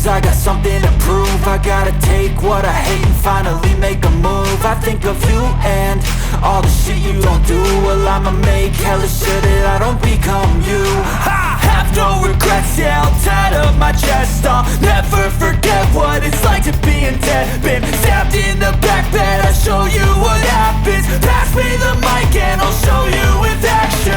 I got something to prove. I gotta take what I hate and finally make a move. I think of you and all the shit you don't do. Well, I'ma make hella sure that I don't become you. I have no regrets, yeah, I'll tie up my chest. I'll never forget what it's like to be in debt. Been stabbed in the back bed, I'll show you what happens. Pass me the mic and I'll show you with action.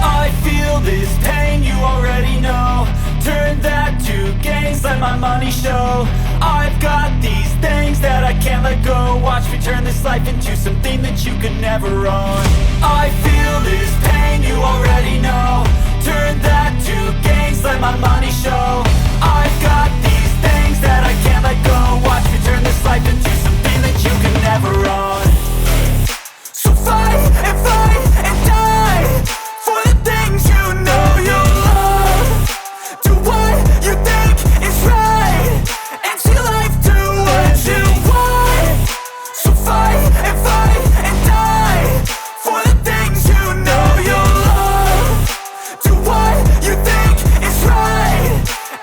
I feel this pain, you already know. Turn that to gains, let my money show. I've got these things that I can't let go. Watch me turn this life into something that you could never own. I feel this pain, you already know. Turn that to gains, let my money show. I've got these things that I can't let go. Watch me turn this life into something that you could never own. So fight and die for the things you know you love. Do what you think is right and see life do what you want. So fight and die for the things you know you love. Do what you think is right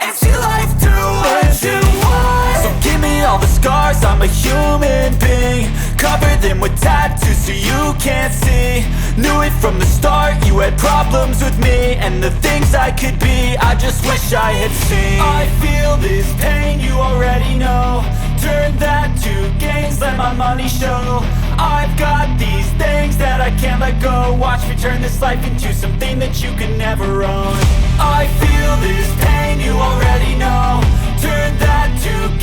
and see life do what you want. So give me all the scars, I'm a human being. Cover them with tattoos so you can't see. Knew it from the start, you had problems with me and the things I could be, I just wish I had seen. I feel this pain, you already know. Turn that to gains, let my money show. I've got these things that I can't let go. Watch me turn this life into something that you could never own. I feel this pain, you already know. Turn that to